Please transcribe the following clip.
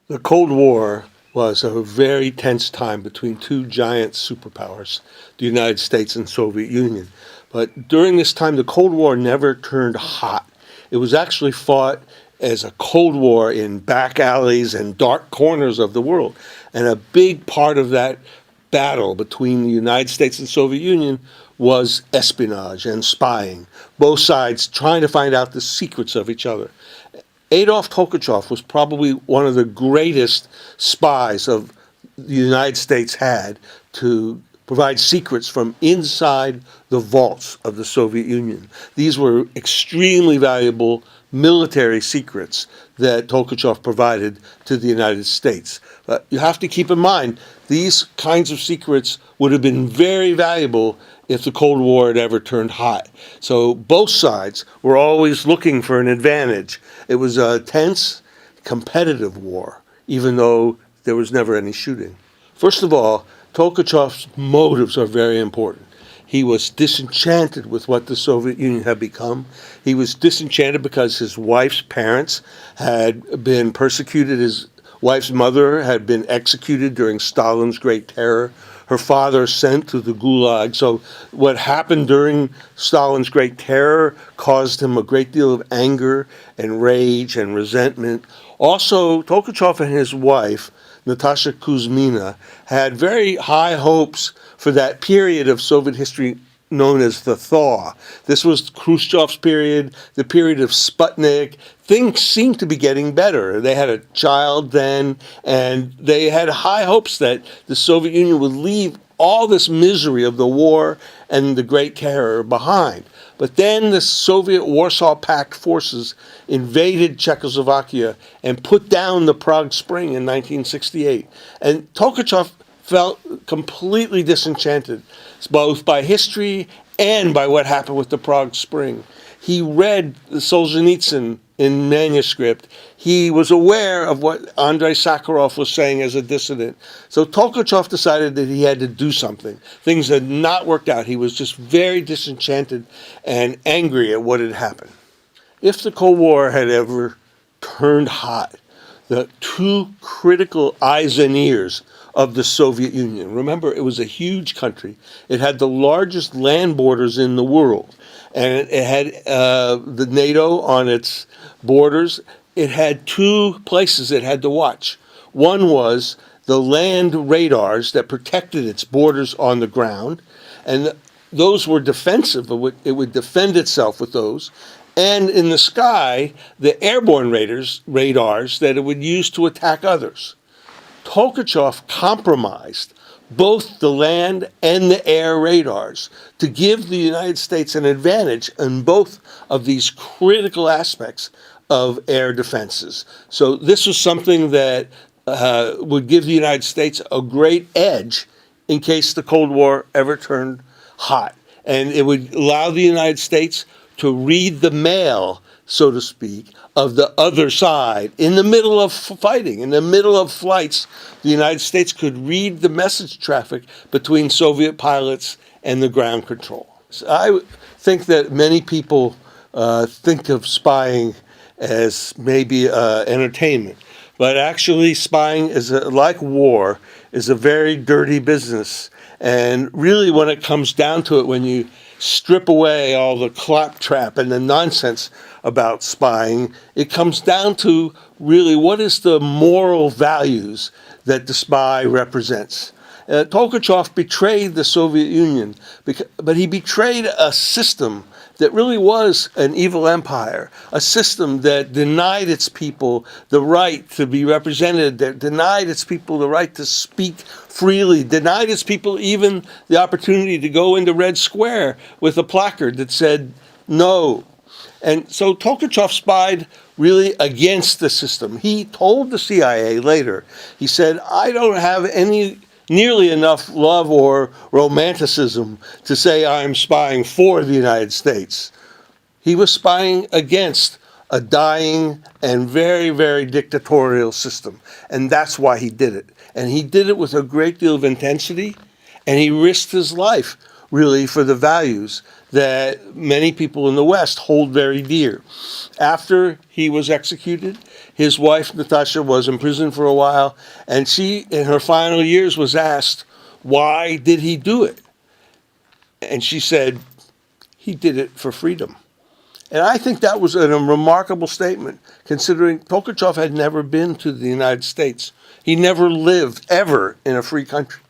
The Cold War was a very tense time between two giant superpowers, the United States and Soviet Union. But during this time, the Cold War never turned hot. It was actually fought as a Cold War in back alleys and dark corners of the world. And a big part of that battle between the United States and Soviet Union was espionage and spying, both sides trying to find out the secrets of each other. Adolf Tolkatchev was probably one of the greatest spies of the United States had to provide secrets from inside the vaults of the Soviet Union. These were extremely valuable military secrets that Tolkatchev provided to the United States. But you have to keep in mind, these kinds of secrets would have been very valuable if the Cold War had ever turned hot. So both sides were always looking for an advantage. It was a tense, competitive war, even though there was never any shooting. First of all, Tolkatchev's motives are very important. He was disenchanted with what the Soviet Union had become. He was disenchanted because his wife's parents had been persecuted. His wife's mother had been executed during Stalin's Great Terror. Her father sent to the Gulag. So what happened during Stalin's Great Terror caused him a great deal of anger and rage and resentment. Also, Tolkatchev and his wife, Natasha Kuzmina, had very high hopes for that period of Soviet history known as the thaw. This was Khrushchev's period, the period of Sputnik. Things seemed to be getting better. They had a child then, and they had high hopes that the Soviet Union would leave all this misery of the war and the Great Terror behind. But then the Soviet Warsaw Pact forces invaded Czechoslovakia and put down the Prague Spring in 1968. And Tolkatchev felt completely disenchanted, both by history and by what happened with the Prague Spring. He read Solzhenitsyn in manuscript. He was aware of what Andrei Sakharov was saying as a dissident. So Tolkatchev decided that he had to do something. Things had not worked out. He was just very disenchanted and angry at what had happened. If the Cold War had ever turned hot, the two critical eyes and ears of the Soviet Union. Remember, it was a huge country. It had the largest land borders in the world. And it had the NATO on its borders. It had two places it had to watch. One was the land radars that protected its borders on the ground. And those were defensive. It would defend itself with those. And in the sky, the airborne radars that it would use to attack others. Tolkatchev compromised both the land and the air radars to give the United States an advantage in both of these critical aspects of air defenses. So this was something that would give the United States a great edge in case the Cold War ever turned hot. And it would allow the United States to read the mail, so to speak, of the other side. In the middle of fighting, in the middle of flights, the United States could read the message traffic between Soviet pilots and the ground control. So I think that many people think of spying as maybe entertainment, but actually spying is like war, is a very dirty business. And really when it comes down to it, when you strip away all the claptrap and the nonsense about spying, it comes down to really what is the moral values that the spy represents. Tolkatchev betrayed the Soviet Union, but he betrayed a system that really was an evil empire, a system that denied its people the right to be represented, that denied its people the right to speak freely, denied its people even the opportunity to go into Red Square with a placard that said no. And so Tolkatchev spied really against the system. He told the CIA later, he said, I don't have nearly enough love or romanticism to say I'm spying for the United States. He was spying against a dying and very, very dictatorial system. And that's why he did it. And he did it with a great deal of intensity, and he risked his life really, for the values that many people in the West hold very dear. After he was executed, his wife, Natasha, was in prison for a while, and she, in her final years, was asked, why did he do it? And she said, he did it for freedom. And I think that was a remarkable statement, considering Tolkatchev had never been to the United States. He never lived, ever, in a free country.